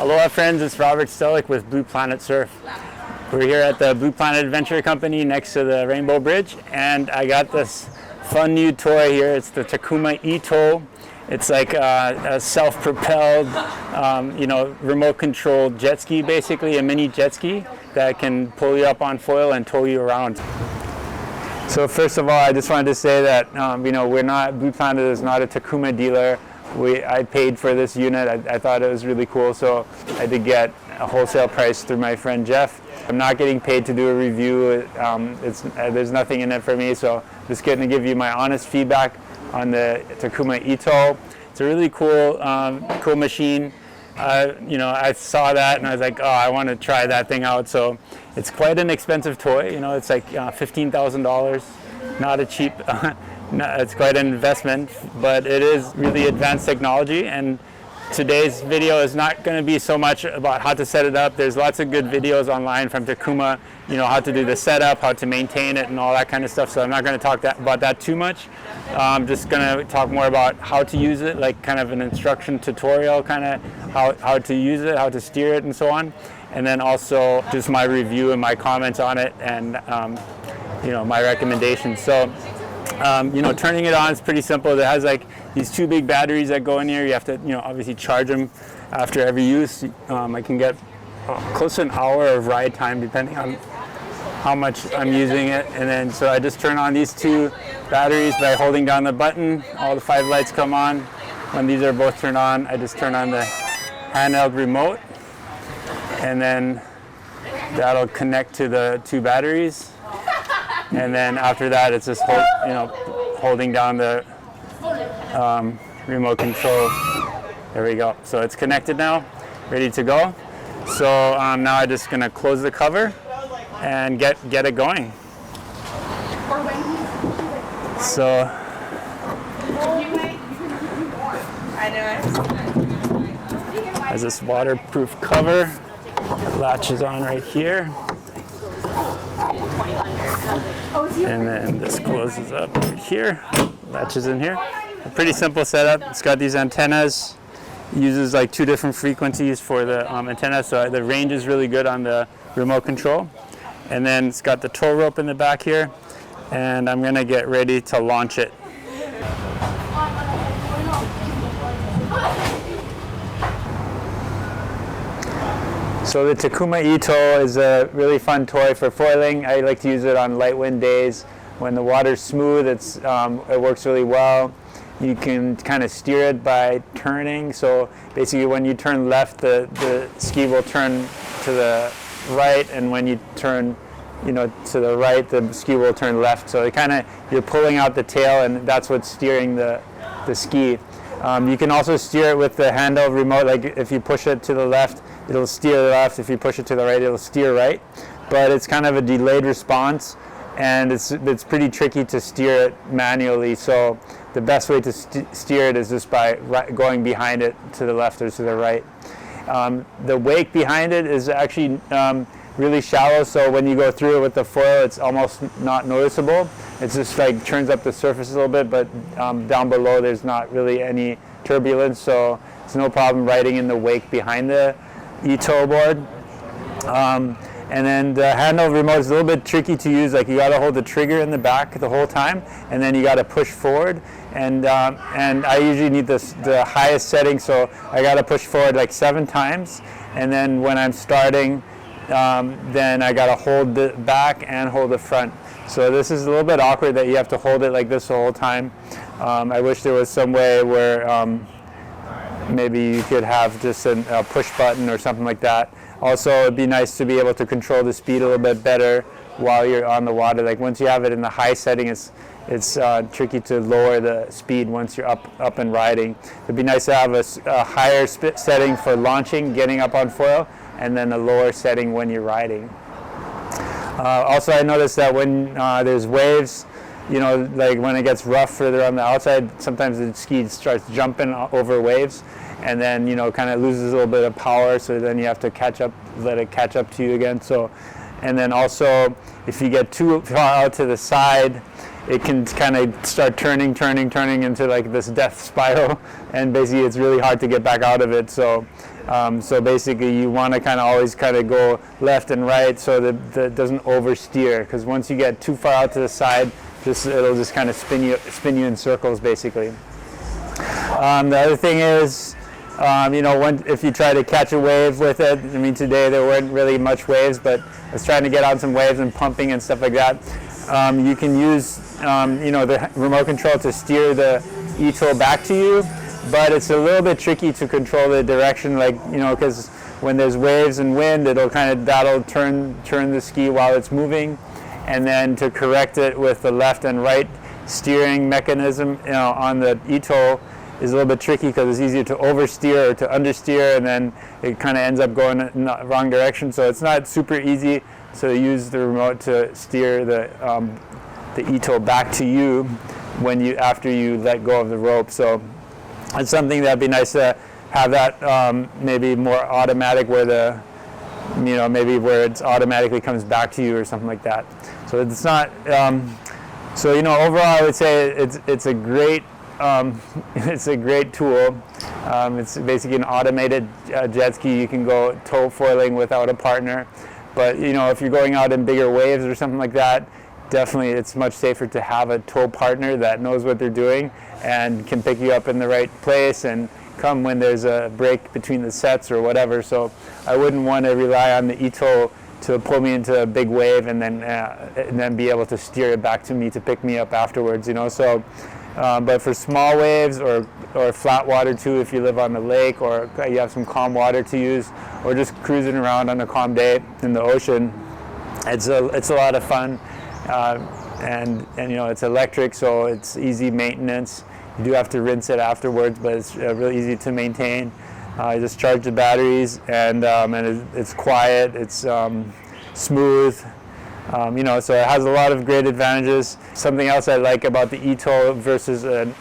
Aloha friends, it's Robert Stellick with Blue Planet Surf. We're here at the Blue Planet Adventure Company next to the Rainbow Bridge, and I got this fun new toy here. It's the Takuma eTow. It's like a self-propelled, remote-controlled jet ski, basically a mini jet ski that can pull you up on foil and tow you around. So first of all, I just wanted to say that Blue Planet is not a Takuma dealer. I paid for this unit. I thought it was really cool, so I did get a wholesale price through my friend Jeff. I'm not getting paid to do a review. There's nothing in it for me, so I'm just going to give you my honest feedback on the Takuma eTow. It's a really cool machine. I saw that and I was like, oh, I want to try that thing out. So it's quite an expensive toy. It's like $15,000. Not a cheap. It's quite an investment, but it is really advanced technology, and today's video is not going to be so much about how to set it up. There's lots of good videos online from Takuma, how to do the setup, how to maintain it, and all that kind of stuff, so I'm not going to talk about that too much. I'm just going to talk more about how to use it, like kind of an instruction tutorial, kind of how to use it, how to steer it, and so on, and then also just my review and my comments on it, and my recommendations. So turning it on is pretty simple. It has like these two big batteries that go in here. You have to, obviously charge them after every use. I can get close to an hour of ride time depending on how much I'm using it. And then, so I just turn on these two batteries by holding down the button. All the 5 lights come on. When these are both turned on, I just turn on the handheld remote, and then that'll connect to the two batteries. And then after that, it's just holding down the remote control. There we go. So it's connected now, ready to go. So now I'm just gonna close the cover and get it going. So has this waterproof cover. It latches on right here. And then this closes up right here, latches in here. A pretty simple setup. It's got these antennas. It uses like 2 different frequencies for the antenna, so the range is really good on the remote control. And then it's got the tow rope in the back here, and I'm gonna get ready to launch it. So the Takuma eTow is a really fun toy for foiling. I like to use it on light wind days. When the water's smooth, it works really well. You can kind of steer it by turning. So basically when you turn left, the ski will turn to the right, and when you turn to the right, the ski will turn left. So you're pulling out the tail, and that's what's steering the ski. You can also steer it with the handheld remote. Like if you push it to the left, it'll steer left. If you push it to the right, it'll steer right. But it's kind of a delayed response, and it's pretty tricky to steer it manually. So the best way to steer it is just by going behind it to the left or to the right. The wake behind it is actually really shallow, so when you go through it with the foil, it's almost not noticeable. It's just like turns up the surface a little bit, but down below there's not really any turbulence, so it's no problem riding in the wake behind the eTow board. And then the handheld remote is a little bit tricky to use. Like you got to hold the trigger in the back the whole time, and then you got to push forward. And I usually need the highest setting, so I got to push forward like 7 times. And then when I'm starting, then I got to hold the back and hold the front. So this is a little bit awkward that you have to hold it like this the whole time. I wish there was some way where maybe you could have just a push button or something like that. Also, it'd be nice to be able to control the speed a little bit better while you're on the water. Like once you have it in the high setting, it's tricky to lower the speed once you're up and riding. It'd be nice to have a higher setting for launching, getting up on foil, and then a lower setting when you're riding. Also, I noticed that when there's waves, like when it gets rough further on the outside, sometimes the ski starts jumping over waves, and then kind of loses a little bit of power. So then you have to let it catch up to you again. So, and then also if you get too far out to the side, it can kind of start turning into like this death spiral, and basically it's really hard to get back out of it. So so basically you want to kind of always kind of go left and right so that it doesn't oversteer, because once you get too far out to the side, it'll just kind of spin you in circles basically. The other thing is, you know, if you try to catch a wave with it, I mean today there weren't really much waves, but I was trying to get on some waves and pumping and stuff like that. You can use you know, the remote control to steer the eTow back to you, but it's a little bit tricky to control the direction, like, you know, because when there's waves and wind, that'll turn the ski while it's moving, and then to correct it with the left and right steering mechanism, you know, on the eTow is a little bit tricky, because it's easier to oversteer or to understeer, and then it kind of ends up going in the wrong direction. So it's not super easy. So use the remote to steer the eTow back to you after you let go of the rope. So it's something that'd be nice to have that maybe more automatic, where maybe where it automatically comes back to you or something like that. So it's not. So, you know, overall, I would say it's a great it's a great tool. It's basically an automated jet ski. You can go tow foiling without a partner. But, you know, if you're going out in bigger waves or something like that, definitely it's much safer to have a tow partner that knows what they're doing and can pick you up in the right place and come when there's a break between the sets or whatever. So I wouldn't want to rely on the eTow to pull me into a big wave and then be able to steer it back to me to pick me up afterwards, you know. So but for small waves or flat water too, if you live on the lake or you have some calm water to use, or just cruising around on a calm day in the ocean, it's a lot of fun. And you know, it's electric, so it's easy maintenance. You do have to rinse it afterwards, but it's really easy to maintain. You just charge the batteries, and it's quiet, it's smooth. You know, so it has a lot of great advantages. Something else I like about the eTow versus an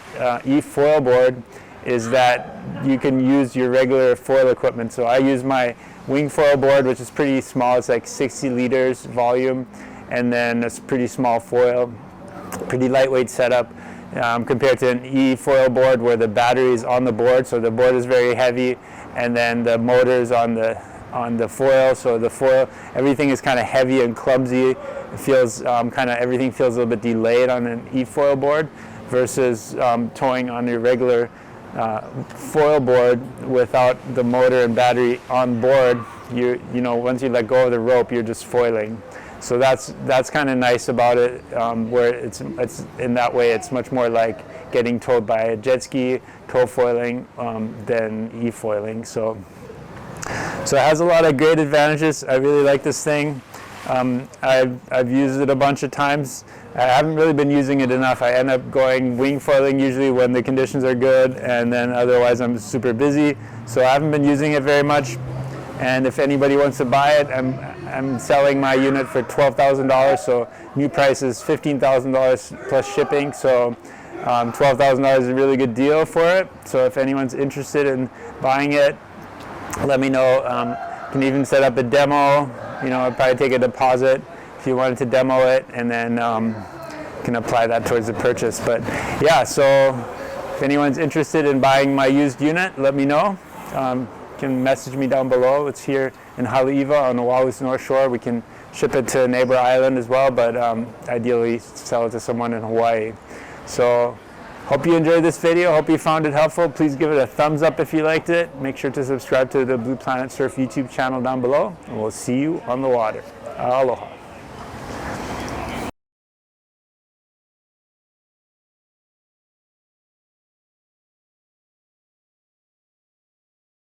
e-foil board is that you can use your regular foil equipment. So I use my wing foil board, which is pretty small. It's like 60 liters volume, and then a pretty small foil, pretty lightweight setup, compared to an e-foil board where the battery is on the board. So the board is very heavy, and then the motor's on the foil, so the foil, everything is kind of heavy and clumsy. It feels everything feels a little bit delayed on an e-foil board versus towing on your regular foil board without the motor and battery on board. You know, once you let go of the rope, you're just foiling. So that's kind of nice about it, where it's in that way it's much more like getting towed by a jet ski, tow foiling, than e-foiling. So it has a lot of great advantages. I really like this thing. I've used it a bunch of times. I haven't really been using it enough. I end up going wing foiling usually when the conditions are good, and then otherwise I'm super busy. So I haven't been using it very much. And if anybody wants to buy it, I'm selling my unit for $12,000. So new price is $15,000 plus shipping. So $12,000 is a really good deal for it. So if anyone's interested in buying it, let me know. Can even set up a demo. You know, I'd probably take a deposit if you wanted to demo it, and then can apply that towards the purchase. But yeah, so if anyone's interested in buying my used unit, let me know. You can message me down below. It's here in Haleiwa on Oahu's North Shore. We can ship it to a neighbor island as well, but ideally sell it to someone in Hawaii. So hope you enjoyed this video. Hope you found it helpful. Please give it a thumbs up if you liked it. Make sure to subscribe to the Blue Planet Surf YouTube channel down below, and we'll see you on the water. Aloha.